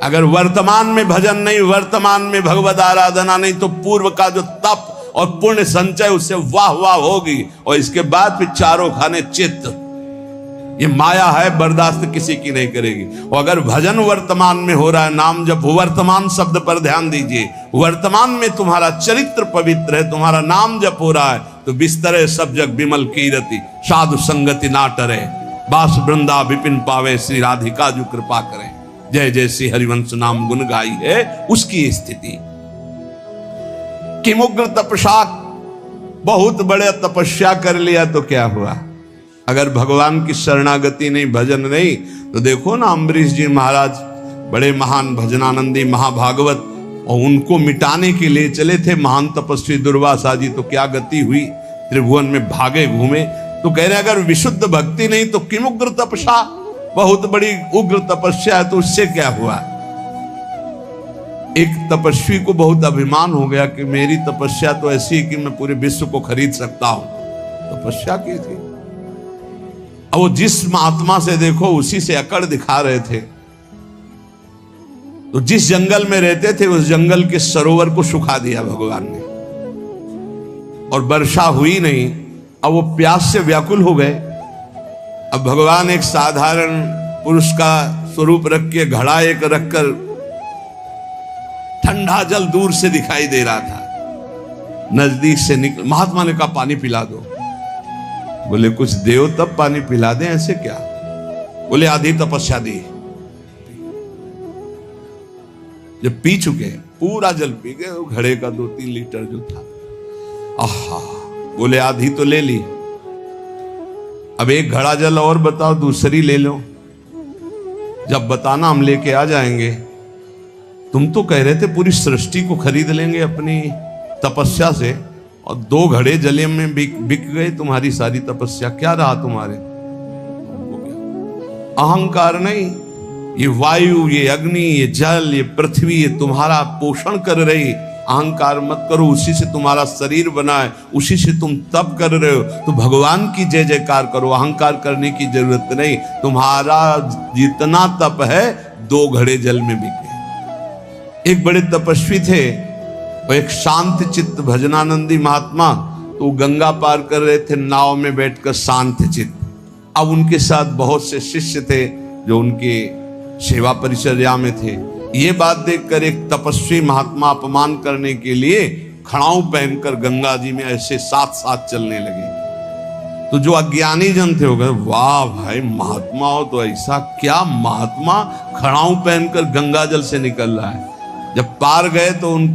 अगर वर्तमान में भजन नहीं, वर्तमान में भगवद आराधना नहीं, तो पूर्व का जो तप और पुण्य संचय उससे वाह वाह होगी। और इसके बाद फिर चारों खाने चित्त, ये माया है, बर्दाश्त किसी की नहीं करेगी। और अगर भजन वर्तमान में हो रहा है, नाम जब वर्तमान शब्द पर ध्यान दीजिए, वर्तमान में तुम्हारा चरित्र पवित्र है, तुम्हारा नाम जप हो रहा है, तो बिस्तरे सब जग विमल कीरति, साधु संगति ना टरे, बास वृंदा विपिन पावे, श्री राधिका जो कृपा करें। जय जय श्री हरिवंश नाम गुण गाई है उसकी स्थिति। किमुग्र तपसा, बहुत बड़े तपस्या कर लिया तो क्या हुआ? अगर भगवान की शरणागति नहीं, भजन नहीं, तो देखो ना अम्बरीश जी महाराज बड़े महान भजनानंदी महाभागवत, और उनको मिटाने के लिए चले थे महान तपस्वी दुर्वासा जी, तो क्या गति हुई, त्रिभुवन में भागे घूमे। तो कह रहे अगर विशुद्ध भक्ति नहीं तो किमुग्र तपसा, बहुत बड़ी उग्र तपस्या है, तो उससे क्या हुआ? एक तपस्वी को बहुत अभिमान हो गया कि मेरी तपस्या तो ऐसी है कि मैं पूरे विश्व को खरीद सकता हूं। तपस्या की थी, अब वो जिस महात्मा से देखो उसी से अकड़ दिखा रहे थे। तो जिस जंगल में रहते थे उस जंगल के सरोवर को सुखा दिया भगवान ने, और वर्षा हुई नहीं। अब वो प्यास से व्याकुल हो गए। अब भगवान एक साधारण पुरुष का स्वरूप रख के, घड़ा एक रखकर, ठंडा जल दूर से दिखाई दे रहा था, नजदीक से निकल, महात्मा ने कहा पानी पिला दो। बोले कुछ देव तब पानी पिला दें, ऐसे क्या? बोले आधी तपस्या दी। जब पी चुके, पूरा जल पी गए, घड़े का 2-3 लीटर जो था, आहा, बोले आधी तो ले ली, अब एक घड़ा जल और बताओ, दूसरी ले लो। जब बताना हम लेके आ जाएंगे। तुम तो कह रहे थे पूरी सृष्टि को खरीद लेंगे अपनी तपस्या से, और 2 घड़े जले में बिक गए तुम्हारी सारी तपस्या। क्या रहा तुम्हारे? अहंकार नहीं, ये वायु, ये अग्नि, ये जल, ये पृथ्वी, ये तुम्हारा पोषण कर रही। अहंकार मत करो, उसी से तुम्हारा शरीर बना है, उसी से तुम तप कर रहे हो, तो भगवान की जय जयकार करो। अहंकार करने की जरूरत नहीं, तुम्हारा जितना तप है 2 घड़े जल में बिक गए। एक बड़े तपस्वी थे, वो एक शांत चित्त भजनानंदी महात्मा, तो गंगा पार कर रहे थे नाव में बैठकर शांत चित्त। अब उनके साथ बहुत से शिष्य थे जो उनके सेवा परिचर्या में थे। ये बात देखकर एक तपस्वी महात्मा अपमान करने के लिए खड़ाऊ पहनकर गंगा जी में ऐसे साथ साथ चलने लगे। तो जो अज्ञानी जन थे वो कहे वाह भाई, महात्मा हो तो ऐसा, क्या महात्मा खड़ाऊ पहनकर गंगा जल से निकल रहा है। जब पार गए तो उन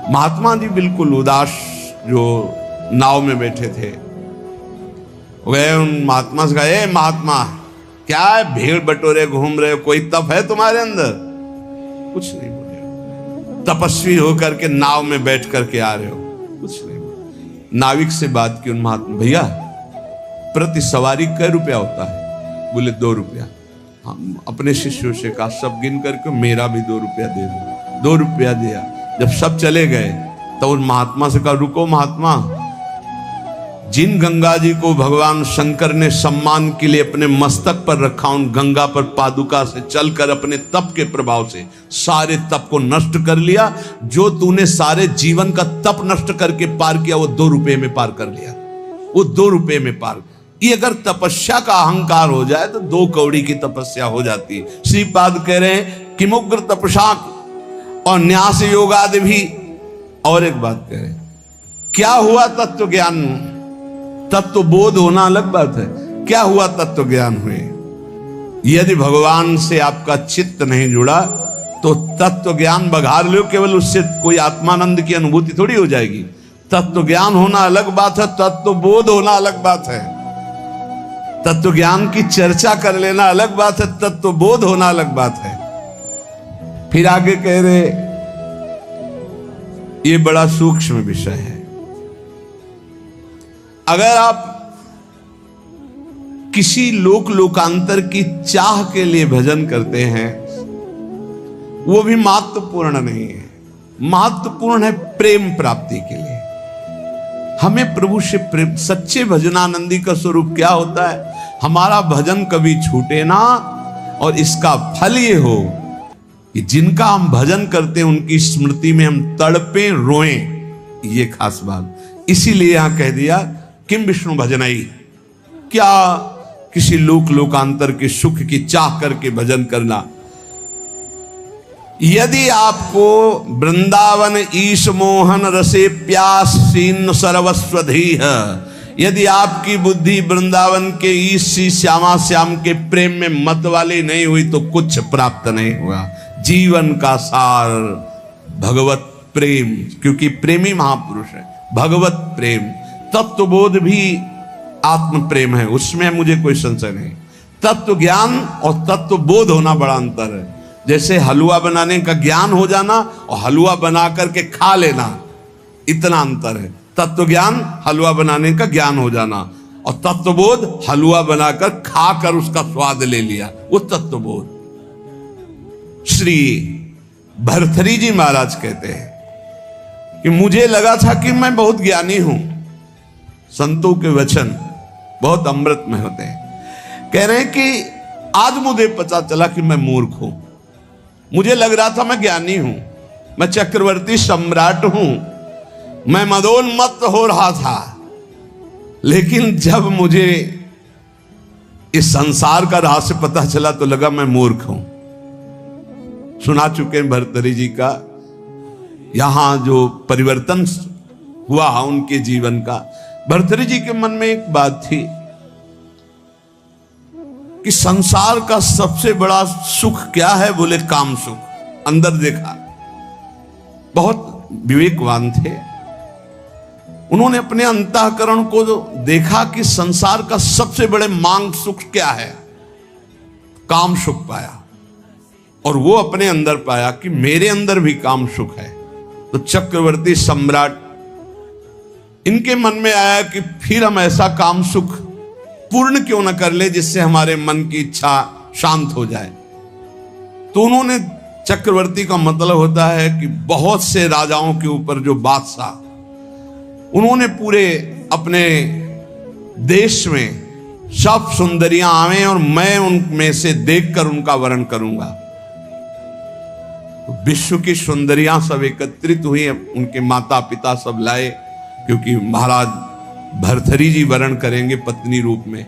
महात्मा जी बिल्कुल उदास, जो नाव में बैठे थे, गए उन महात्मा से कहा, महात्मा क्या है, भीड़ बटोरे घूम रहे हो, कोई तप है तुम्हारे अंदर? कुछ नहीं बोले। तपस्वी होकर के नाव में बैठ करके आ रहे हो? कुछ नहीं बोले। नाविक से बात की उन महात्मा, भैया प्रति सवारी कै रुपया होता है? बोले 2 रुपया। हम अपने शिष्यों से कहा सब गिन करके मेरा भी 2 रुपया दे दो। 2 रुपया दिया। जब सब चले गए तो उन महात्मा से कहा रुको महात्मा, जिन गंगा जी को भगवान शंकर ने सम्मान के लिए अपने मस्तक पर रखा, उन गंगा पर पादुका से चलकर अपने तप के प्रभाव से सारे तप को नष्ट कर लिया। जो तूने सारे जीवन का तप नष्ट करके पार किया वो 2 रुपये में पार कर लिया। वो 2 रुपये में पार। ये अगर तपस्या का अहंकार हो जाए तो 2 कौड़ी की तपस्या हो जाती है। श्रीपाद कह रहे हैं कि मुग्र तपसा और न्यास योगादि भी। और एक बात कह रहे हैं, क्या हुआ तत्व ज्ञान? तत्व बोध होना अलग बात है, क्या हुआ तत्व ज्ञान हुए? यदि भगवान से आपका चित्त नहीं जुड़ा तो तत्व ज्ञान बघार लो, केवल उससे कोई आत्मानंद की अनुभूति थोड़ी हो जाएगी। तत्व ज्ञान होना अलग बात है, तत्व बोध होना अलग बात है। तत्व ज्ञान की चर्चा कर लेना अलग बात है, तत्व बोध होना अलग बात है। फिर आगे कह रहे, ये बड़ा सूक्ष्म विषय है। अगर आप किसी लोकांतर की चाह के लिए भजन करते हैं, वो भी महत्वपूर्ण नहीं है। महत्वपूर्ण है प्रेम प्राप्ति के लिए। हमें प्रभु से प्रेम, सच्चे भजनानंदी का स्वरूप क्या होता है? हमारा भजन कभी छूटे ना, और इसका फल ये हो कि जिनका हम भजन करते हैं उनकी स्मृति में हम तड़पे रोएं, ये खास बात। इसीलिए यहां कह दिया किम विष्णु भजनई, क्या किसी लोक लोकांतर के सुख की चाह करके भजन करना। यदि आपको वृंदावन ईश मोहन रसे प्यासीन सर्वस्वधी है, यदि आपकी बुद्धि वृंदावन के ईश श्यामा श्याम के प्रेम में मत वाली नहीं हुई तो कुछ प्राप्त नहीं हुआ। जीवन का सार भगवत प्रेम, क्योंकि प्रेमी महापुरुष है। भगवत प्रेम, तत्वबोध भी आत्म प्रेम है, उसमें मुझे कोई संशय नहीं। तत्व ज्ञान और तत्व बोध होना बड़ा अंतर है। जैसे हलवा बनाने का ज्ञान हो जाना और हलवा बना करके खा लेना, इतना अंतर है। तत्व ज्ञान हलवा बनाने का ज्ञान हो जाना, और तत्वबोध हलवा बनाकर खाकर उसका स्वाद ले लिया, वो तत्वबोध। श्री भरथरी जी महाराज कहते हैं कि मुझे लगा था कि मैं बहुत ज्ञानी हूं, संतों के वचन बहुत अमृतमय होते हैं। कह रहे हैं कि आज मुझे पता चला कि मैं मूर्ख हूं। मुझे लग रहा था मैं ज्ञानी हूं, मैं चक्रवर्ती सम्राट हूं, मैं मदोन्मत्त हो रहा था। लेकिन जब मुझे इस संसार का रहस्य पता चला तो लगा मैं मूर्ख हूं। सुना चुके हैं भरतरी जी का यहां जो परिवर्तन हुआ उनके जीवन का। भरतरी जी के मन में एक बात थी कि संसार का सबसे बड़ा सुख क्या है, बोले काम सुख। अंदर देखा, बहुत विवेकवान थे। उन्होंने अपने अंतःकरण को देखा कि संसार का सबसे बड़े मांग सुख क्या है, काम सुख पाया। और वो अपने अंदर पाया कि मेरे अंदर भी काम सुख है। तो चक्रवर्ती सम्राट, इनके मन में आया कि फिर हम ऐसा काम सुख पूर्ण क्यों न कर ले जिससे हमारे मन की इच्छा शांत हो जाए। तो उन्होंने, चक्रवर्ती का मतलब होता है कि बहुत से राजाओं के ऊपर जो बादशाह, उन्होंने पूरे अपने देश में सब सुंदरियां आवे और मैं उनमें से देखकर उनका वर्ण करूंगा। तो विश्व की सुंदरियां सब एकत्रित हुई, उनके माता पिता सब लाए, क्योंकि महाराज भरथरी जी वर्ण करेंगे पत्नी रूप में।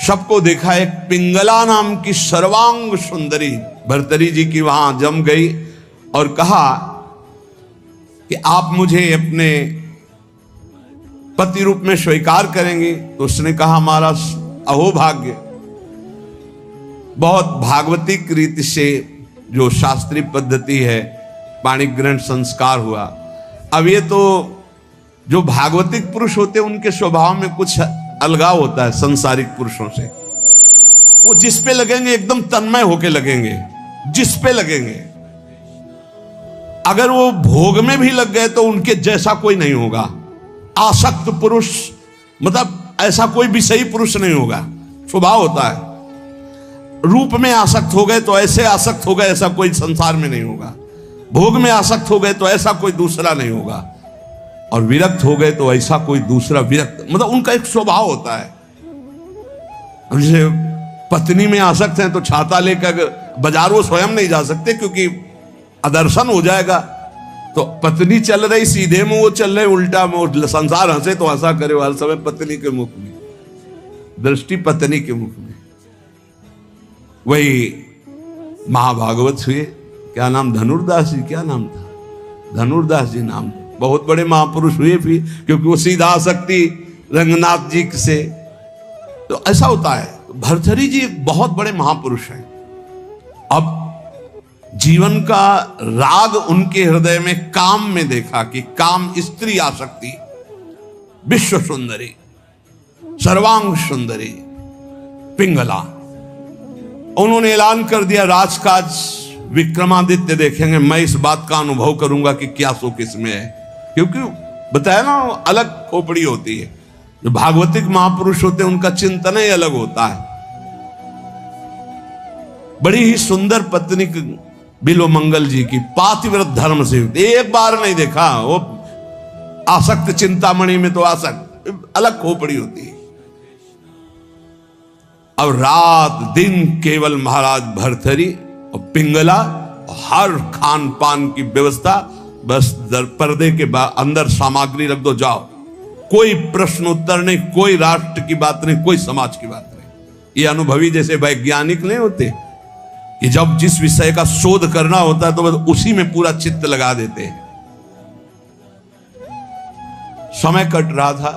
सबको देखा, एक पिंगला नाम की सर्वांग सुंदरी भरथरी जी की वहां जम गई और कहा कि आप मुझे अपने पति रूप में स्वीकार करेंगे। तो उसने कहा हमारा अहोभाग्य। बहुत भागवतिक रीति से जो शास्त्रीय पद्धति है, पाणिक ग्रहण संस्कार हुआ। अब ये तो जो भागवतिक पुरुष होते हैं उनके स्वभाव में कुछ अलगाव होता है संसारिक पुरुषों से। वो जिस पे लगेंगे एकदम तन्मय होके लगेंगे, जिस पे लगेंगे। अगर वो भोग में भी लग गए तो उनके जैसा कोई नहीं होगा। आसक्त पुरुष मतलब ऐसा कोई विषयी पुरुष नहीं होगा, स्वभाव होता है। रूप में आसक्त हो गए तो ऐसे आसक्त हो गए, ऐसा कोई संसार में नहीं होगा। भोग में आसक्त हो गए तो ऐसा कोई दूसरा नहीं होगा, और विरक्त हो गए तो ऐसा कोई दूसरा विरक्त, मतलब उनका एक स्वभाव होता है। जैसे पत्नी में आसक्त हैं तो छाता लेकर बाजार वो स्वयं नहीं जा सकते क्योंकि अदर्शन हो जाएगा। तो पत्नी चल रही सीधे में, वो चल रहे उल्टा में, संसार हंसे तो हंसा करे हर समय पत्नी के मुख में, दृष्टि पत्नी के मुख में। वही महाभागवत हुए, क्या नाम, धनुर्दास जी, क्या नाम था, धनुर्दास जी नाम। बहुत बड़े महापुरुष हुए फिर, क्योंकि वो सीधा आसक्ति रंगनाथ जी से। तो ऐसा होता है। भरथरी जी एक बहुत बड़े महापुरुष हैं। अब जीवन का राग उनके हृदय में काम में देखा कि काम स्त्री आसक्ति, विश्व सुंदरी, सर्वांग सुंदरी, पिंगला। उन्होंने ऐलान कर दिया राजकाज विक्रमादित्य देखेंगे, मैं इस बात का अनुभव करूंगा कि क्या सुख इसमें है। क्योंकि बताया ना, अलग खोपड़ी होती है। जो भागवतिक महापुरुष होते हैं उनका चिंतन ही अलग होता है। बड़ी ही सुंदर पत्नी बिल्वमंगल जी की पातिव्रत धर्म से, एक बार नहीं देखा। वो आसक्त चिंतामणि में तो आसक्त, अलग खोपड़ी होती है। अब रात दिन केवल महाराज भरथरी और पिंगला हर खान पान की व्यवस्था, बस पर्दे के अंदर सामग्री रख दो, जाओ। कोई प्रश्न उत्तर नहीं, कोई राष्ट्र की बात नहीं, कोई समाज की बात नहीं। ये अनुभवी जैसे वैज्ञानिक नहीं होते कि जब जिस विषय का शोध करना होता है तो बस उसी में पूरा चित्त लगा देते हैं। समय कट रहा था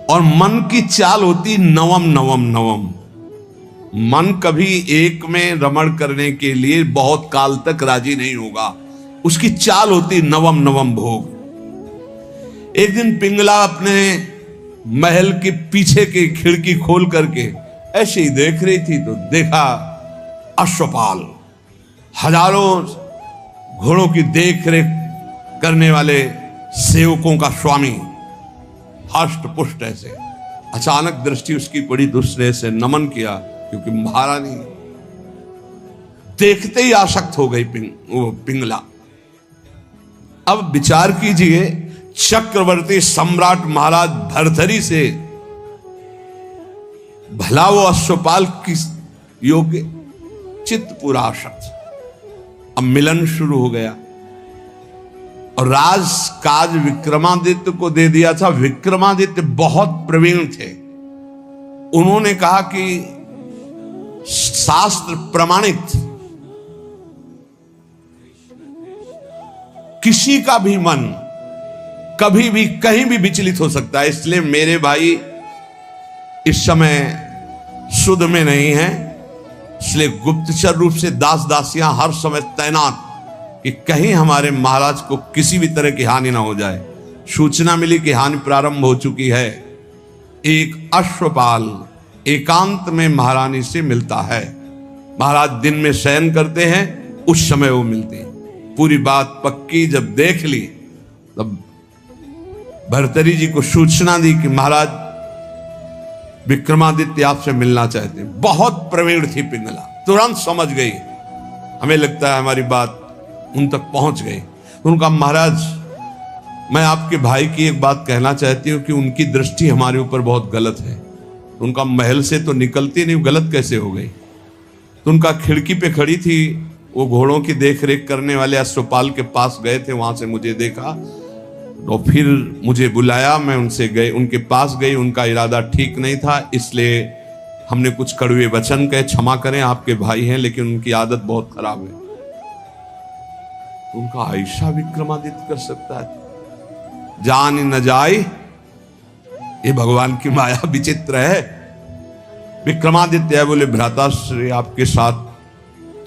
और मन की चाल होती नवम नवम नवम। मन कभी एक में रमण करने के लिए बहुत काल तक राजी नहीं होगा, उसकी चाल होती नवम नवम भोग। एक दिन पिंगला अपने महल के पीछे की खिड़की खोल करके ऐसे ही देख रही थी तो देखा अश्वपाल, हजारों घोड़ों की देख रेख करने वाले सेवकों का स्वामी, हष्ट पुष्ट ऐसे। अचानक दृष्टि उसकी पड़ी तो उसने से नमन किया, क्योंकि महारानी देखते ही आसक्त हो गई पिंगला। अब विचार कीजिए, चक्रवर्ती सम्राट महाराज भरथरी से भला वो अश्वपाल किस योग्य, चित्त पूरा आसक्त। अब मिलन शुरू हो गया और राज काज विक्रमादित्य को दे दिया था। विक्रमादित्य बहुत प्रवीण थे, उन्होंने कहा कि शास्त्र प्रमाणित किसी का भी मन कभी भी कहीं भी विचलित हो सकता है, इसलिए मेरे भाई इस समय शुद्ध में नहीं है, इसलिए गुप्तचर रूप से दास दासियां हर समय तैनात कि कहीं हमारे महाराज को किसी भी तरह की हानि ना हो जाए। सूचना मिली कि हानि प्रारंभ हो चुकी है। एक अश्वपाल एकांत में महारानी से मिलता है। महाराज दिन में शयन करते हैं, उस समय वो मिलते हैं। पूरी बात पक्की जब देख ली तब भरतरी जी को सूचना दी कि महाराज विक्रमादित्य आपसे मिलना चाहते हैं। बहुत प्रवीण थी पिंगला, तुरंत समझ गई। हमें लगता है हमारी बात उन तक पहुंच गई। उनका महाराज, मैं आपके भाई की एक बात कहना चाहती हूं कि उनकी दृष्टि हमारे ऊपर बहुत गलत है। उनका महल से तो निकलती नहीं, गलत कैसे हो गई? तो उनका खिड़की पे खड़ी थी, वो घोड़ों की देख रेख करने वाले अश्वपाल के पास गए थे, वहां से मुझे देखा तो फिर मुझे बुलाया, मैं उनसे गए, उनके पास गई। उनका इरादा ठीक नहीं था, इसलिए हमने कुछ कड़वे वचन कहे, क्षमा करें आपके भाई हैं लेकिन उनकी आदत बहुत खराब है। उनका ऐसा विक्रमादित्य कर सकता है? जान न जाए, ये भगवान की माया विचित्र है। विक्रमादित्य बोले भ्राताश्री आपके साथ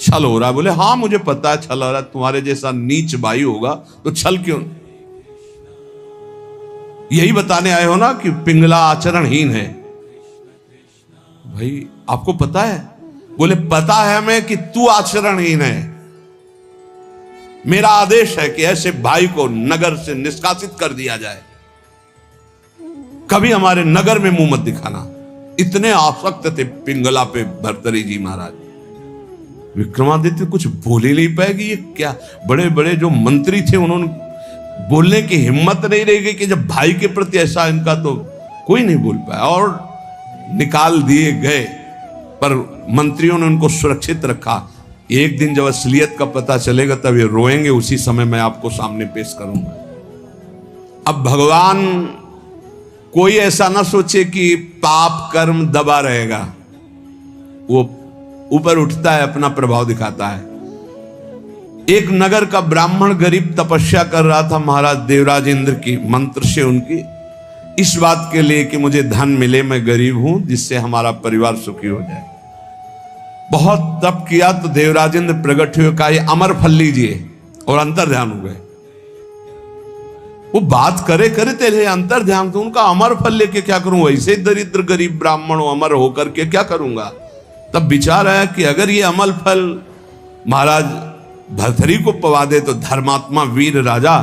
छल हो रहा है। बोले हाँ मुझे पता है छल हो रहा है, तुम्हारे जैसा नीच भाई होगा तो छल क्यों? यही बताने आए हो ना कि पिंगला आचरणहीन है। भाई आपको पता है? बोले पता है हमें कि तू आचरणहीन है। मेरा आदेश है कि ऐसे भाई को नगर से निष्कासित कर दिया जाए, कभी हमारे नगर में मुंह मत दिखाना। इतने आसक्त थे पिंगला पे भरतरी जी महाराज। विक्रमादित्य कुछ बोल ही नहीं पाए कि ये क्या, बड़े बड़े जो मंत्री थे उन्होंने बोलने की हिम्मत नहीं रह गई कि जब भाई के प्रति ऐसा, इनका तो कोई नहीं बोल पाया और निकाल दिए गए। पर मंत्रियों ने उनको सुरक्षित रखा। एक दिन जब असलियत का पता चलेगा तब ये रोएंगे, उसी समय मैं आपको सामने पेश करूंगा। अब भगवान कोई ऐसा ना सोचे कि पाप कर्म दबा रहेगा, वो ऊपर उठता है, अपना प्रभाव दिखाता है। एक नगर का ब्राह्मण गरीब तपस्या कर रहा था महाराज देवराज इंद्र की मंत्र से, उनकी इस बात के लिए कि मुझे धन मिले, मैं गरीब हूं, जिससे हमारा परिवार सुखी हो जाए। बहुत तप किया तो देवराज इंद्र प्रकट हुए, कहा ये अमर फल लीजिए, और अंतर ध्यान हो गए। वो बात करे करते रहे, अंतर ध्यान। तो उनका अमर फल लेके क्या करूं, वैसे दरिद्र गरीब ब्राह्मण अमर होकर के क्या करूंगा? तब विचार आया कि अगर ये अमल फल महाराज भरथरी को पवा दे तो धर्मात्मा वीर राजा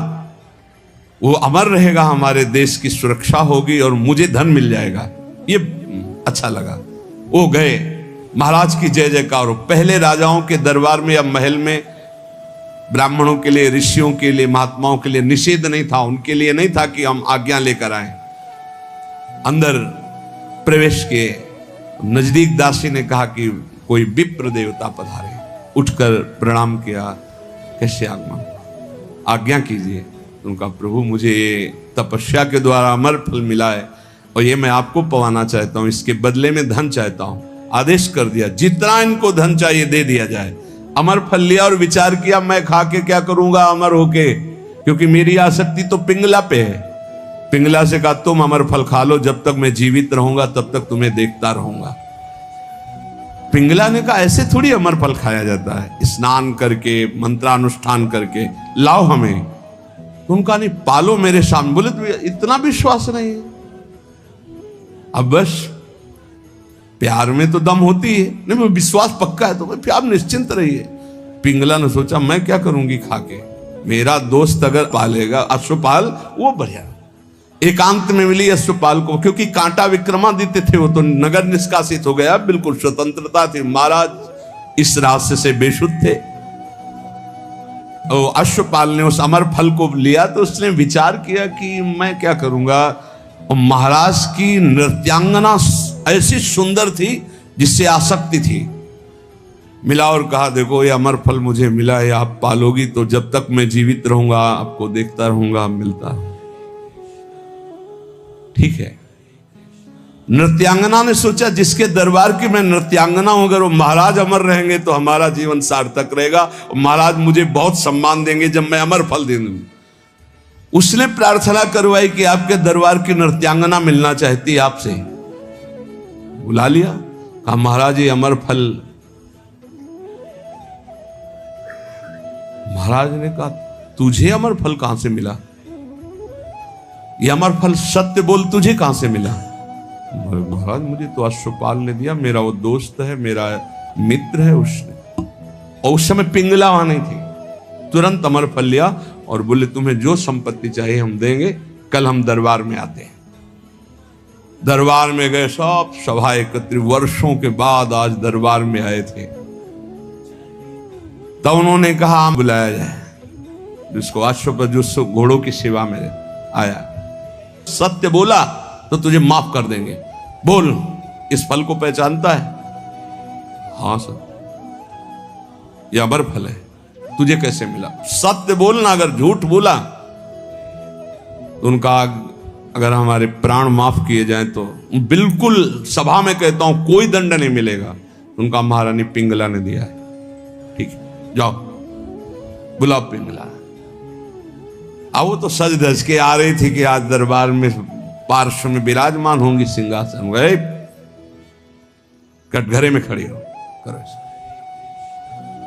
वो अमर रहेगा, हमारे देश की सुरक्षा होगी और मुझे धन मिल जाएगा। ये अच्छा लगा। वो गए, महाराज की जय जयकार। पहले राजाओं के दरबार में या महल में ब्राह्मणों के लिए, ऋषियों के लिए, महात्माओं के लिए निषेध नहीं था, उनके लिए नहीं था कि हम आज्ञा लेकर आए। अंदर प्रवेश किए, नजदीक दासी ने कहा कि कोई विप्र देवता पधारे। उठकर प्रणाम किया, कैसे आज्ञा कीजिए। उनका प्रभु मुझे ये तपस्या के द्वारा अमर फल मिला है और ये मैं आपको पवाना चाहता हूँ, इसके बदले में धन चाहता हूँ। आदेश कर दिया जितना इनको धन चाहिए दे दिया जाए। अमर फल लिया और विचार किया मैं खा के क्या करूंगा अमर होके, क्योंकि मेरी आसक्ति तो पिंगला पे है। पिंगला से कहा तुम अमर फल खा लो, जब तक मैं जीवित रहूंगा तब तक तुम्हें देखता रहूंगा। पिंगला ने कहा ऐसे थोड़ी अमर फल खाया जाता है, स्नान करके मंत्रानुष्ठान करके लाओ हमें। तो उनका नहीं, पालो मेरे सामने। बोले तो इतना विश्वास नहीं है। अब बस प्यार में तो दम होती है, नहीं विश्वास पक्का है तो फिर आप निश्चिंत रहिए। पिंगला ने सोचा मैं क्या करूंगी खा के, मेरा दोस्त अगर पालेगा अश्वपाल वो बढ़िया। एकांत में मिली अश्वपाल को, क्योंकि कांटा विक्रमादित्य थे, वो तो नगर निष्कासित हो गया, बिल्कुल स्वतंत्रता थी। महाराज इस रास्ते से बेशुद्ध थे। और अश्वपाल ने उस अमर फल को लिया तो उसने विचार किया कि मैं क्या करूंगा। और महाराज की नृत्यांगना ऐसी सुंदर थी जिससे आसक्ति थी। मिला और कहा देखो ये अमर फल मुझे मिला है, आप पालोगी तो जब तक मैं जीवित रहूंगा आपको देखता रहूंगा, मिलता रहूंगा। ठीक है। नृत्यांगना ने सोचा जिसके दरबार की मैं नृत्यांगना हूं, अगर वो महाराज अमर रहेंगे तो हमारा जीवन सार्थक रहेगा और महाराज मुझे बहुत सम्मान देंगे जब मैं अमर फल दे दूंगी। उसने प्रार्थना करवाई कि आपके दरबार की नृत्यांगना मिलना चाहती है आपसे। बुला लिया, कहा महाराज ये अमर फल। महाराज ने कहा तुझे अमर फल कहां से मिला, ये अमर फल सत्य बोल तुझे कहां से मिला। महाराज मुझे तो अश्वपाल ने दिया, मेरा वो दोस्त है, मेरा मित्र है उसने। और उस समय पिंगला वहां नहीं थी। तुरंत अमर फल लिया और बोले तुम्हें जो संपत्ति चाहिए हम देंगे, कल हम दरबार में आते हैं। दरबार में गए, सब सभा एकत्रित, वर्षों के बाद आज दरबार में आए थे। तब उन्होंने कहा बुलाया जाए जिसको अश्वपद, जो घोड़ों की सेवा में आया, सत्य बोला तो तुझे माफ कर देंगे। बोल इस फल को पहचानता है? हाँ सर, यह अमर फल है, तुझे कैसे मिला? सत्य बोलना, अगर झूठ बोला तो उनका अगर हमारे प्राण माफ किए जाएं तो बिल्कुल सभा में कहता हूं कोई दंड नहीं मिलेगा। उनका महारानी पिंगला ने दिया है। ठीक है, जाओ बुलाओ पिंगला। अब वो तो सज धज के आ रही थी कि आज दरबार में पार्श्व में विराजमान होंगी सिंहासन। गए कटघरे में खड़ी हो करो,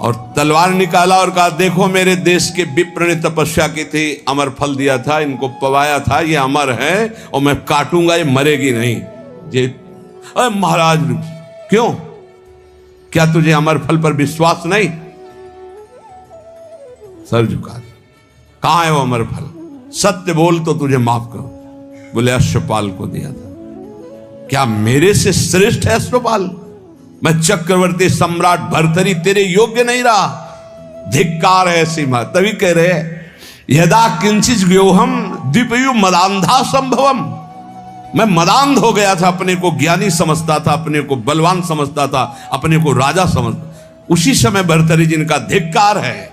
और तलवार निकाला और कहा देखो मेरे देश के विप्र ने तपस्या की थी, अमर फल दिया था, इनको पवाया था, ये अमर है और मैं काटूंगा, ये मरेगी नहीं। ये अरे महाराज क्यों, क्या तुझे अमर फल पर विश्वास नहीं? सर झुका दे, कहां है वो अमर फल? सत्य बोल तो तुझे माफ करो। बोले अश्वपाल को दिया था। क्या मेरे से श्रेष्ठ है अश्वपाल? मैं चक्रवर्ती सम्राट भर्तरी तेरे योग्य नहीं रहा। धिक्कार है ऐसी बात। तभी कह रहे यदा किंचित व्योहम द्विपयु मदांधा संभवम। मैं मदांध हो गया था, अपने को ज्ञानी समझता था, अपने को बलवान समझता था, अपने को राजा समझता। उसी समय भर्तरी जिनका धिक्कार है।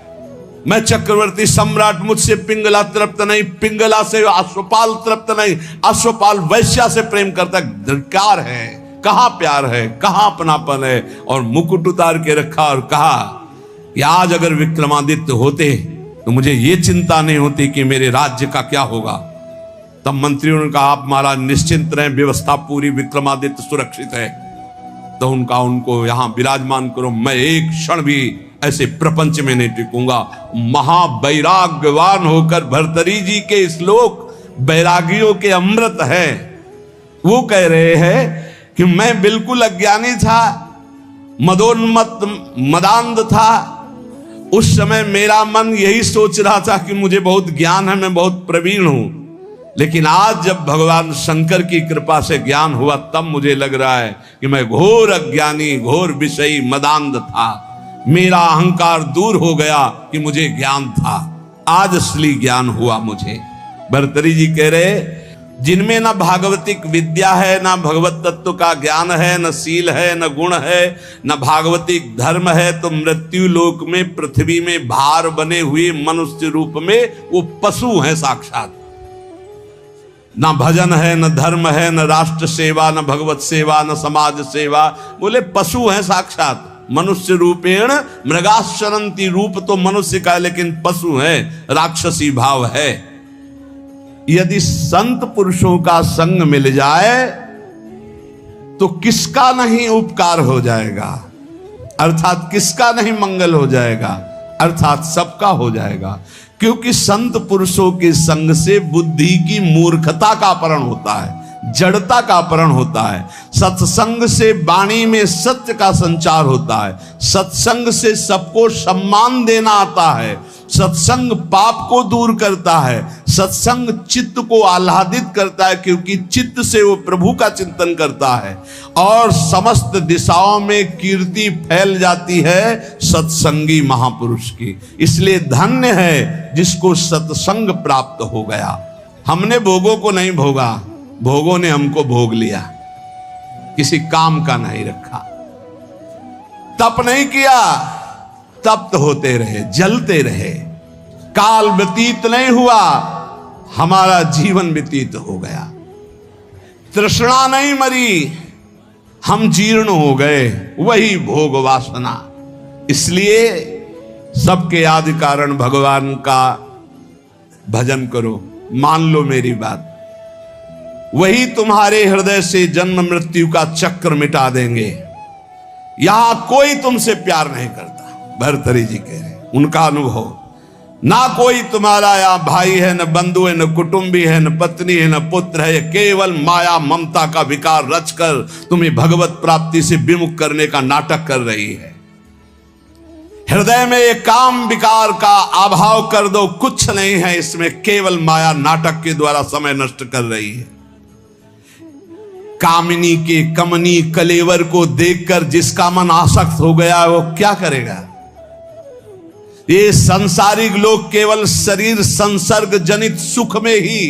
मैं चक्रवर्ती सम्राट, मुझसे पिंगला तृप्त नहीं, पिंगला से अश्वपाल तृप्त नहीं, अश्वपाल वैश्या से प्रेम करता। धिक्कार है, कहां प्यार है, कहां अपनापन है। और मुकुट उतार के रखा और कहा कि आज अगर विक्रमादित्य होते तो मुझे ये चिंता नहीं होती कि मेरे राज्य का क्या होगा। तब मंत्रियों ने कहा आप महाराज निश्चिंत रहें, व्यवस्था पूरी, विक्रमादित्य सुरक्षित है। तो उनको यहां विराजमान करो, मैं एक क्षण भी ऐसे प्रपंच में नहीं टिकूंगा। महावैराग्यवान होकर भर्तरी जी के श्लोक बैरागियों के अमृत है। वो कह रहे हैं कि मैं बिल्कुल अज्ञानी था, मदोन्मत्त मदांध था। उस समय मेरा मन यही सोच रहा था कि मुझे बहुत ज्ञान है, मैं बहुत प्रवीण हूं। लेकिन आज जब भगवान शंकर की कृपा से ज्ञान हुआ तब मुझे लग रहा है कि मैं घोर अज्ञानी, घोर विषयी मदांध था। मेरा अहंकार दूर हो गया कि मुझे ज्ञान था, आज असली ज्ञान हुआ मुझे। भर्तरी जी कह रहे जिनमें न भागवतिक विद्या है, न भगवत तत्व का ज्ञान है, न शील है, न गुण है, न भागवतिक धर्म है, तो मृत्यु लोक में पृथ्वी में भार बने हुए मनुष्य रूप में वो पशु हैं साक्षात। न भजन है, न धर्म है, न राष्ट्र सेवा, न भगवत सेवा, न समाज सेवा, बोले पशु हैं साक्षात। मनुष्य रूपेण मृगाश्चरन्ति, रूप तो मनुष्य का है लेकिन पशु है, राक्षसी भाव है। यदि संत पुरुषों का संग मिल जाए तो किसका नहीं उपकार हो जाएगा, अर्थात किसका नहीं मंगल हो जाएगा, अर्थात सबका हो जाएगा। क्योंकि संत पुरुषों के संग से बुद्धि की मूर्खता का अपहरण होता है, जड़ता का अपहरण होता है। सत्संग से वाणी में सत्य का संचार होता है। सत्संग से सबको सम्मान देना आता है। सत्संग पाप को दूर करता है। सत्संग चित्त को आह्लादित करता है, क्योंकि चित्त से वो प्रभु का चिंतन करता है और समस्त दिशाओं में कीर्ति फैल जाती है सत्संगी महापुरुष की। इसलिए धन्य है जिसको सत्संग प्राप्त हो गया। हमने भोगों को नहीं भोगा, भोगों ने हमको भोग लिया, किसी काम का नहीं रखा। तप नहीं किया, तप्त होते रहे, जलते रहे। काल व्यतीत नहीं हुआ, हमारा जीवन व्यतीत हो गया। तृष्णा नहीं मरी, हम जीर्ण हो गए, वही भोग वासना। इसलिए सबके आदि कारण भगवान का भजन करो। मान लो मेरी बात, वही तुम्हारे हृदय से जन्म मृत्यु का चक्र मिटा देंगे। यहां कोई तुमसे प्यार नहीं करता, भर्तरी जी कह रहे, उनका अनुभव। ना कोई तुम्हारा यहाँ भाई है, न बंधु है, न कुटुंबी है, न पत्नी है, न पुत्र है। केवल माया ममता का विकार रचकर तुम्हें भगवत प्राप्ति से विमुख करने का नाटक कर रही है। हृदय में एक काम विकार का अभाव कर दो, कुछ नहीं है इसमें, केवल माया नाटक के द्वारा समय नष्ट कर रही है। कामिनी के कमनी कलेवर को देखकर जिसका मन आसक्त हो गया वो क्या करेगा? ये संसारिक लोग केवल शरीर संसर्ग जनित सुख में ही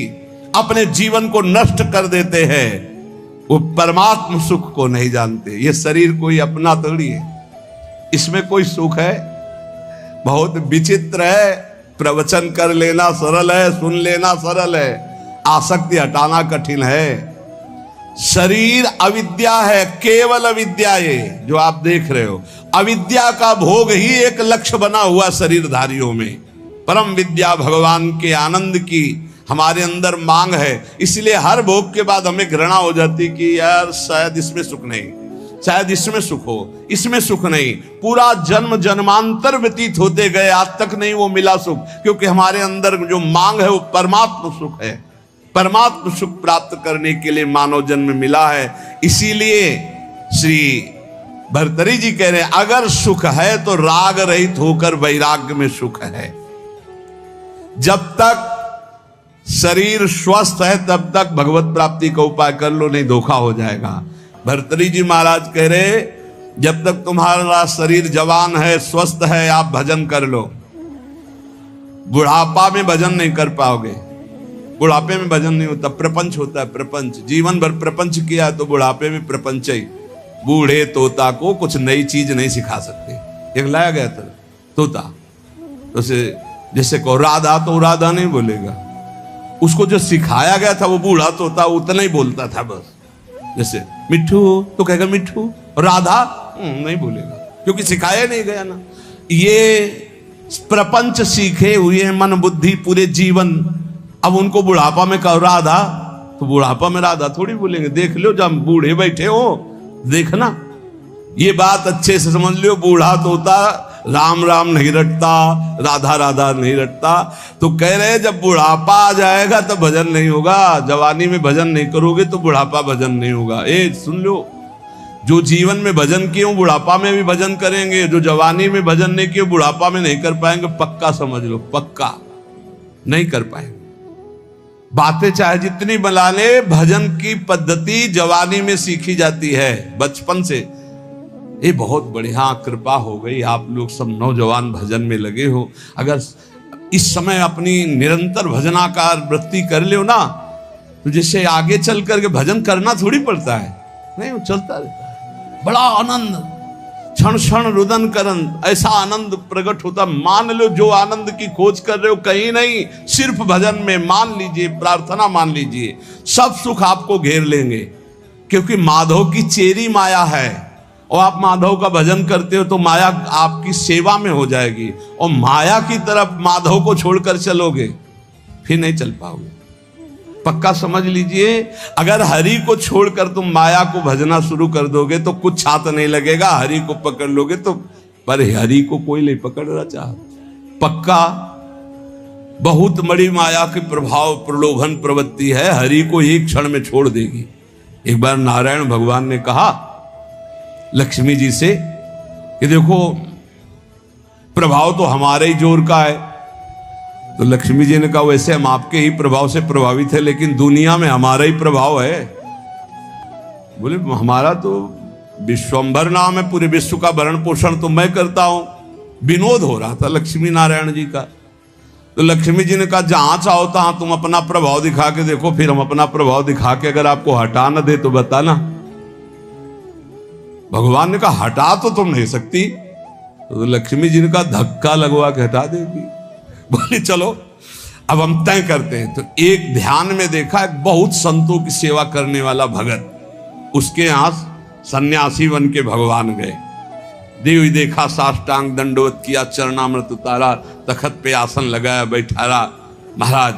अपने जीवन को नष्ट कर देते हैं, वो परमात्म सुख को नहीं जानते। ये शरीर कोई अपना थोड़ी है, इसमें कोई सुख है? बहुत विचित्र है। प्रवचन कर लेना सरल है, सुन लेना सरल है, आसक्ति हटाना कठिन है। शरीर अविद्या है, केवल अविद्या। ये जो आप देख रहे हो, अविद्या का भोग ही एक लक्ष्य बना हुआ शरीरधारियों में। परम विद्या भगवान के आनंद की हमारे अंदर मांग है। इसलिए हर भोग के बाद हमें घृणा हो जाती कि यार शायद इसमें सुख नहीं, शायद इसमें सुख हो, इसमें सुख नहीं। पूरा जन्म जन्मांतर व्यतीत होते गए, आज तक नहीं वो मिला सुख, क्योंकि हमारे अंदर जो मांग है वो परमात्म सुख है। परमात्म सुख प्राप्त करने के लिए मानव जन्म मिला है। इसीलिए श्री भर्तरी जी कह रहे हैं, अगर सुख है तो राग रहित होकर वैराग्य में सुख है। जब तक शरीर स्वस्थ है तब तक भगवत प्राप्ति का उपाय कर लो, नहीं धोखा हो जाएगा। भर्तरी जी महाराज कह रहे, जब तक तुम्हारा शरीर जवान है, स्वस्थ है, आप भजन कर लो। बुढ़ापा में भजन नहीं कर पाओगे। बुढ़ापे में भजन नहीं होता, प्रपंच होता है। प्रपंच जीवन भर प्रपंच किया तो बुढ़ापे में प्रपंच ही। बूढ़े तोता को कुछ नई चीज नहीं सिखा सकते। एक लाया गया था तोता, तो जैसे को राधा, तो राधा नहीं बोलेगा। उसको जो सिखाया गया था वो बूढ़ा तोता उतना ही बोलता था बस। जैसे मिट्ठू तो कहेगा मिट्ठू, राधा नहीं बोलेगा, क्योंकि सिखाया नहीं गया ना। ये प्रपंच सीखे हुए मन बुद्धि पूरे जीवन, अब उनको बुढ़ापा में कहो राधा, तो बुढ़ापा में राधा थोड़ी बोलेंगे। देख लो जब बूढ़े बैठे हो, देखना ये बात अच्छे से समझ लो। बूढ़ा तोता राम राम नहीं रटता, राधा राधा नहीं रटता। तो कह रहे जब बुढ़ापा आ जाएगा तो भजन नहीं होगा। जवानी में भजन नहीं करोगे तो बुढ़ापा भजन नहीं होगा। ए सुन लो, जो जीवन में भजन किए बुढ़ापा में भी भजन करेंगे, जो जवानी में भजन नहीं किए बुढ़ापा में नहीं कर पाएंगे। पक्का समझ लो, पक्का नहीं कर पाएंगे। बातें चाहे जितनी बना ले, भजन की पद्धति जवानी में सीखी जाती है बचपन से। ये बहुत बढ़िया कृपा हो गई, आप लोग सब नौजवान भजन में लगे हो। अगर इस समय अपनी निरंतर भजनाकार वृत्ति कर लो ना, तो जिससे आगे चल करके भजन करना थोड़ी पड़ता है, नहीं, वो चलता रहता है। बड़ा आनंद, क्षण क्षण रुदन करन, ऐसा आनंद प्रकट होता। मान लो जो आनंद की खोज कर रहे हो कहीं नहीं, सिर्फ भजन में मान लीजिए, प्रार्थना मान लीजिए, सब सुख आपको घेर लेंगे। क्योंकि माधव की चेरी माया है, और आप माधव का भजन करते हो तो माया आपकी सेवा में हो जाएगी, और माया की तरफ माधव को छोड़कर चलोगे फिर नहीं चल पाओगे। पक्का समझ लीजिए, अगर हरि को छोड़कर तुम माया को भजना शुरू कर दोगे तो कुछ छात नहीं लगेगा, हरि को पकड़ लोगे तो, पर हरि को कोई नहीं पकड़ना चाह। पक्का बहुत बड़ी माया के प्रभाव, प्रलोभन प्रवृत्ति है, हरि को एक क्षण में छोड़ देगी। एक बार नारायण भगवान ने कहा लक्ष्मी जी से कि देखो प्रभाव तो हमारे ही जोर का है। तो लक्ष्मी जी ने कहा वैसे हम आपके ही प्रभाव से प्रभावित है, लेकिन दुनिया में हमारा ही प्रभाव है। बोले हमारा तो विश्वंभर नाम है, पूरे विश्व का भरण पोषण तो मैं करता हूं। विनोद हो रहा था लक्ष्मी नारायण जी का। तो लक्ष्मी जी ने कहा जहां चाहो तहां तुम अपना प्रभाव दिखा के देखो, फिर हम अपना प्रभाव दिखा के अगर आपको हटा न दे तो बताना। भगवान ने कहा हटा तो तुम नहीं सकती। तो लक्ष्मी जी ने कहा धक्का लगवा के हटा देगी। बोले चलो अब हम तय करते हैं। तो एक ध्यान में देखा, एक बहुत संतों की सेवा करने वाला भगत, उसके यहां सन्यासी बन के भगवान गए। देवी देखा, साष्टांग दंडवत किया, चरणामृत उतारा, तखत पे आसन लगाया, बैठा रहा। महाराज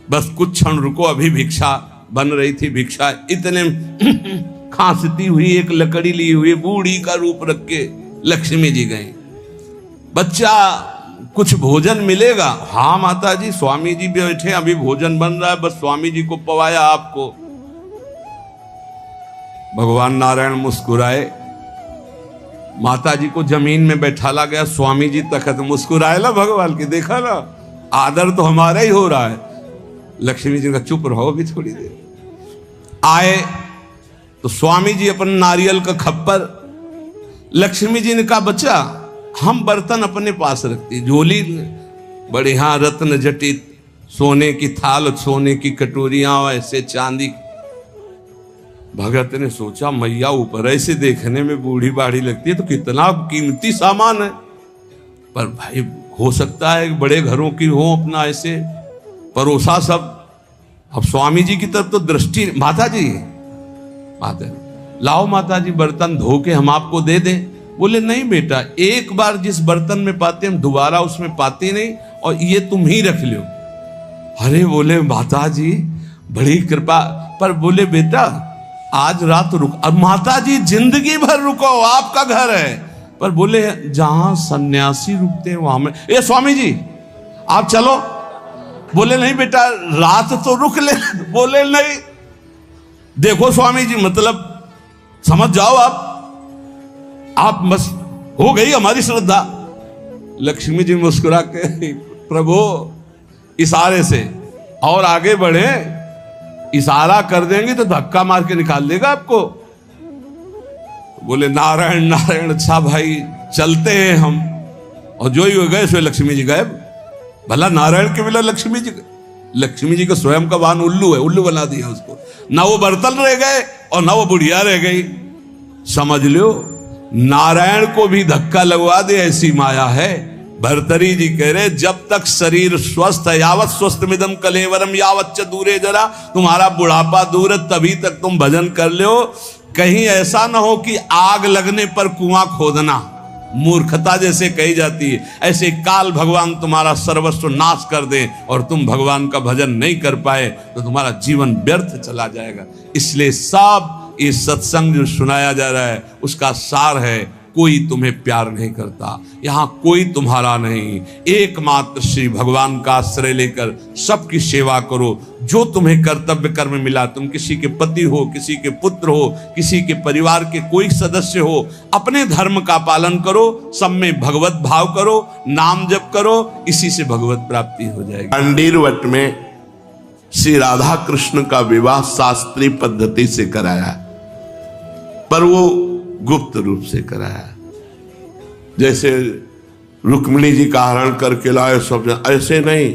बस कुछ क्षण रुको, अभी भिक्षा बन रही थी। भिक्षा इतने खांसती हुई एक लकड़ी ली हुई बूढ़ी का रूप रख के लक्ष्मी जी गई। बच्चा कुछ भोजन मिलेगा? हाँ माता जी, स्वामी जी बैठे, अभी भोजन बन रहा है, बस स्वामी जी को पवाया आपको। भगवान नारायण मुस्कुराए, माता जी को जमीन में बैठाला गया, स्वामी जी तखत। मुस्कुराए ला भगवान की, देखा ना आदर तो हमारा ही हो रहा है। लक्ष्मी जी का चुप रहो भी थोड़ी देर। आए तो स्वामी जी अपन नारियल का खप्पर, लक्ष्मी जी ने कहा बच्चा हम बर्तन अपने पास रखती, झोली बढ़िया रत्न जटित, सोने की थाल, सोने की कटोरियां, ऐसे चांदी। भगत ने सोचा मैया ऊपर ऐसे देखने में बूढ़ी बाढ़ी लगती है तो कितना कीमती सामान है, पर भाई हो सकता है बड़े घरों की हो, अपना ऐसे परोसा सब। अब स्वामी जी की तरफ तो दृष्टि, माता जी लाओ माता जी बर्तन धो के हम आपको दे दें। बोले नहीं बेटा, एक बार जिस बर्तन में पाते हम दोबारा उसमें पाते नहीं, और ये तुम ही रख लो। अरे बोले माता जी बड़ी कृपा, पर बोले बेटा आज रात रुक। अब माता जी जिंदगी भर रुको, आपका घर है। पर बोले जहां सन्यासी रुकते हैं वहां में, ए स्वामी जी आप चलो। बोले नहीं बेटा रात तो रुक ले। बोले नहीं, देखो स्वामी जी मतलब समझ जाओ आप बस हो गई हमारी श्रद्धा। लक्ष्मी जी मुस्कुरा के प्रभु इशारे से और आगे बढ़े, इशारा कर देंगे तो धक्का मार के निकाल देगा आपको। बोले नारायण नारायण, अच्छा भाई चलते हैं हम। और जो ही हो गए सो लक्ष्मी जी गायब। भला नारायण के बिना लक्ष्मी जी का स्वयं का वाहन उल्लू है, उल्लू बना दिया उसको। ना वो बर्तन रह गए और ना वो बुढ़िया रह गई। समझ लो नारायण को भी धक्का लगवा दे ऐसी माया है। भर्तरी जी कह रहे जब तक शरीर स्वस्थ है, यावत स्वस्थ मिदम कलेवरम यावत च दूरे जरा, तुम्हारा बुढ़ापा दूर है तभी तक तुम भजन कर लो। कहीं ऐसा ना हो कि आग लगने पर कुआं खोदना मूर्खता जैसे कही जाती है, ऐसे काल भगवान तुम्हारा सर्वस्व नाश कर दे और तुम भगवान का भजन नहीं कर पाए तो तुम्हारा जीवन व्यर्थ चला जाएगा। इसलिए सब ये सत्संग जो सुनाया जा रहा है उसका सार है, कोई तुम्हें प्यार नहीं करता, यहां कोई तुम्हारा नहीं, एकमात्र श्री भगवान का आश्रय लेकर सबकी सेवा करो। जो तुम्हें कर्तव्य कर्म मिला, तुम किसी के पति हो, किसी के पुत्र हो, किसी के परिवार के कोई सदस्य हो, अपने धर्म का पालन करो, सब में भगवत भाव करो, नाम जप करो, इसी से भगवत प्राप्ति हो जाएगी। अंडीर वट में श्री राधा कृष्ण का विवाह शास्त्रीय पद्धति से कराया, पर वो गुप्त रूप से कराया। जैसे रुक्मिणी जी का हरण करके लाए सब, ऐसे नहीं।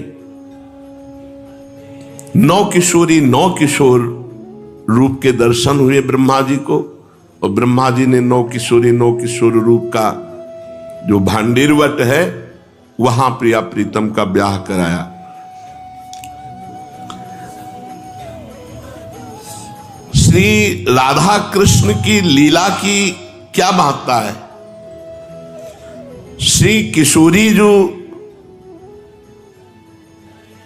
नौ किशोरी नौ किशोर रूप के दर्शन हुए ब्रह्मा जी को, और ब्रह्मा जी ने नौ किशोरी नौ किशोर रूप का जो भांडीरवट है वहां प्रिया प्रीतम का ब्याह कराया। श्री राधा कृष्ण की लीला की क्या महत्ता है। श्री किशोरी जो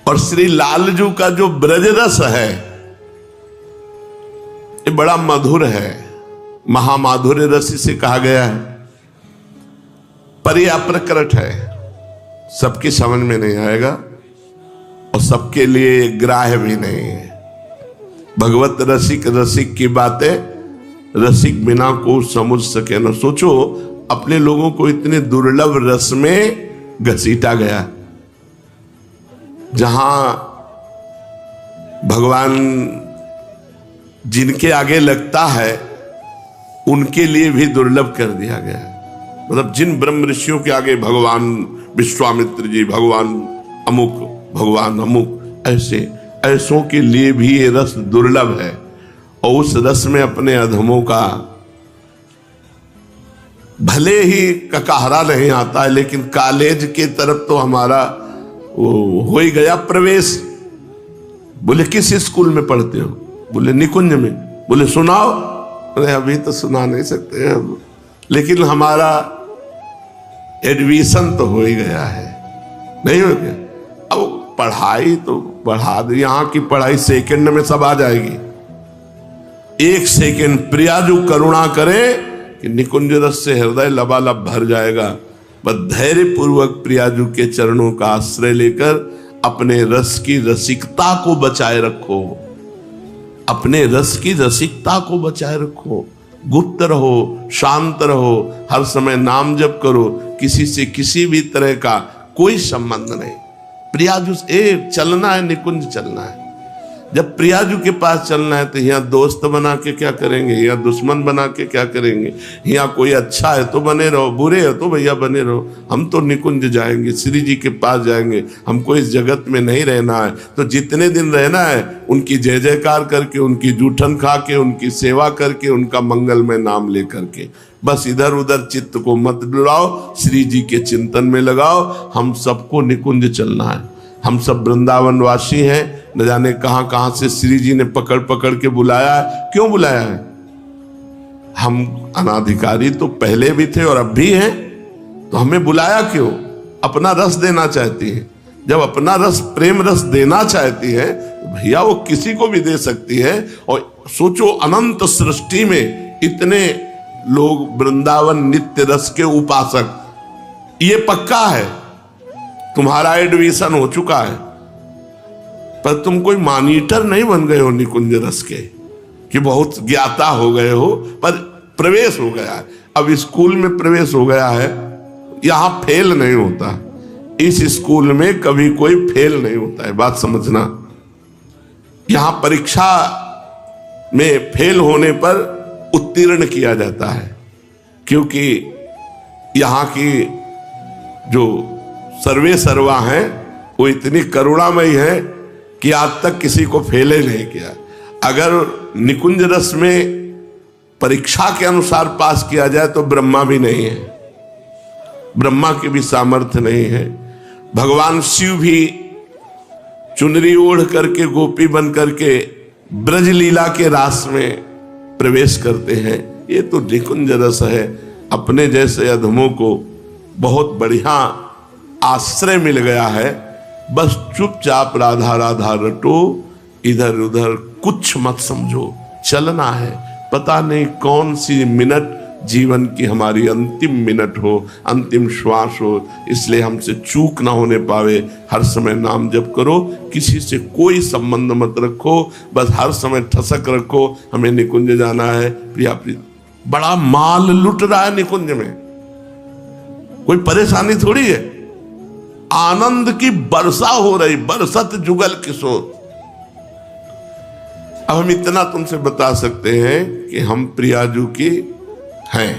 और श्री लालजू का जो ब्रज रस है ये बड़ा मधुर है, महामाधुर्य रस इसे कहा गया है, पर यह अप्रकट है, सबकी समझ में नहीं आएगा और सबके लिए ग्राह्य भी नहीं है। भगवत रसिक रसिक की बातें रसिक बिना को समझ सके न। सोचो अपने लोगों को इतने दुर्लभ रस में घसीटा गया, जहां भगवान जिनके आगे लगता है उनके लिए भी दुर्लभ कर दिया गया। मतलब जिन ब्रह्म ऋषियों के आगे भगवान विश्वामित्र जी, भगवान अमुक, भगवान अमुक, ऐसे ऐसों के लिए भी ये रस दुर्लभ है। और उस रस में अपने अधमों का भले ही ककाहरा नहीं आता है, लेकिन कॉलेज के तरफ तो हमारा वो हो ही गया प्रवेश। बोले किस स्कूल में पढ़ते हो? बोले निकुंज में। बोले सुनाओ। अरे अभी तो सुना नहीं सकते हैं, लेकिन हमारा एडमिशन तो हो ही गया है, नहीं हो गया। अब पढ़ाई तो बढ़ा दे, यहां की पढ़ाई सेकंड में सब आ जाएगी। एक सेकंड प्रिया जो करुणा करे कि निकुंज रस से हृदय लबालब भर जाएगा। बस धैर्य पूर्वक प्रियाजू के चरणों का आश्रय लेकर अपने रस की रसिकता को बचाए रखो, अपने रस की रसिकता को बचाए रखो। गुप्त रहो, शांत रहो, हर समय नाम जप करो, किसी से किसी भी तरह का कोई संबंध नहीं। प्रियाजू से चलना है, निकुंज चलना है। जब प्रियाजू के पास चलना है तो यहाँ दोस्त बना के क्या करेंगे, यहाँ दुश्मन बना के क्या करेंगे। यहाँ कोई अच्छा है तो बने रहो, बुरे है तो भैया बने रहो। हम तो निकुंज जाएंगे, श्री जी के पास जाएंगे, हमको इस जगत में नहीं रहना है। तो जितने दिन रहना है उनकी जय जयकार करके, उनकी जूठन खा के, उनकी सेवा करके, उनका मंगलमय नाम ले करके, बस इधर उधर चित्त को मत डुलाओ, श्री जी के चिंतन में लगाओ। हम सबको निकुंज चलना है। हम सब वृंदावन वासी हैं, न जाने कहां कहां से श्री जी ने पकड़ पकड़ के बुलाया है। क्यों बुलाया है? हम अनाधिकारी तो पहले भी थे और अब भी हैं, तो हमें बुलाया क्यों? अपना रस देना चाहती है। जब अपना रस, प्रेम रस देना चाहती है तो भैया वो किसी को भी दे सकती है। और सोचो अनंत सृष्टि में इतने लोग वृंदावन नित्य रस के उपासक, ये पक्का है तुम्हारा एडमिशन हो चुका है, पर तुम कोई मॉनिटर नहीं बन गए हो निकुंज रस के कि बहुत ज्ञाता हो गए हो, पर प्रवेश हो गया है। अब स्कूल में प्रवेश हो गया है, यहां फेल नहीं होता। इस स्कूल में कभी कोई फेल नहीं होता है, बात समझना। यहां परीक्षा में फेल होने पर उत्तीर्ण किया जाता है, क्योंकि यहां की जो सर्वे सर्वा हैं वो इतनी करुणामयी है कि आज तक किसी को फेले नहीं किया। अगर निकुंज रस में परीक्षा के अनुसार पास किया जाए तो ब्रह्मा भी नहीं है, ब्रह्मा की भी सामर्थ्य नहीं है। भगवान शिव भी चुनरी ओढ़ करके, गोपी बन करके ब्रज लीला के रास में प्रवेश करते हैं। ये तो निकुंज रस है। अपने जैसे अधमों को बहुत बढ़िया आश्रय मिल गया है। बस चुपचाप राधा राधा रटो, इधर उधर कुछ मत समझो, चलना है। पता नहीं कौन सी मिनट जीवन की हमारी अंतिम मिनट हो, अंतिम श्वास हो, इसलिए हमसे चूक ना होने पावे। हर समय नाम जप करो, किसी से कोई संबंध मत रखो, बस हर समय ठसक रखो हमें निकुंज जाना है। प्रिया प्रिया बड़ा माल लुट रहा है निकुंज में, कोई परेशानी थोड़ी है। आनंद की वर्षा हो रही, बरसत जुगल किशोर। अब हम इतना तुमसे बता सकते हैं कि हम प्रियाजू की हैं।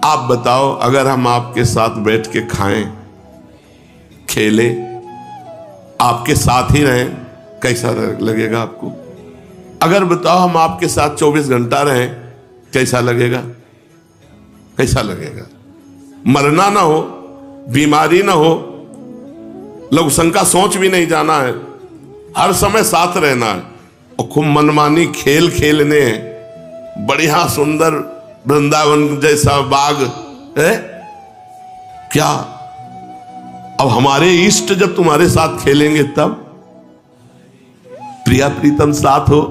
आप बताओ, अगर हम आपके साथ बैठ के खाएं, खेलें, आपके साथ ही रहें, कैसा लगेगा आपको? अगर बताओ हम आपके साथ 24 घंटा रहें, कैसा लगेगा? कैसा लगेगा? मरना ना हो, बीमारी ना हो, लघुशंका सोच भी नहीं जाना है, हर समय साथ रहना है और खूब मनमानी खेल खेलने हैं, बढ़िया सुंदर वृंदावन जैसा बाग है क्या? अब हमारे इष्ट जब तुम्हारे साथ खेलेंगे तब? प्रिया प्रीतम साथ हो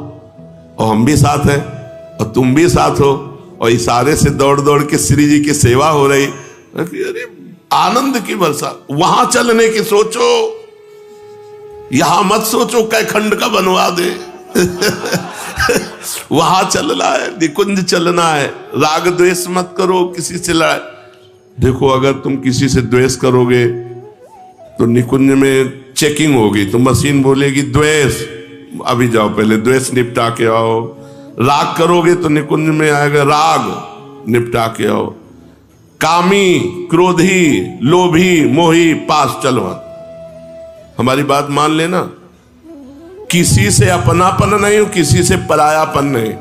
और हम भी साथ हैं और तुम भी साथ हो और इशारे से दौड़ दौड़ के श्री जी की सेवा हो रही, अरे आनंद की वर्षा। वहां चलने की सोचो, यहां मत सोचो कै खंड का बनवा दे। वहां चलना है, निकुंज चलना है, राग द्वेष मत करो, किसी से लड़ाई। देखो अगर तुम किसी से द्वेष करोगे तो निकुंज में चेकिंग होगी, तो मशीन बोलेगी द्वेष, अभी जाओ पहले द्वेष निपटा के आओ। राग करोगे तो निकुंज में आएगा राग, निपटा के आओ। कामी, क्रोधी, लोभी, मोही, पास चलो। हमारी बात मान लेना, किसी से अपनापन नहीं, किसी से परायापन नहीं।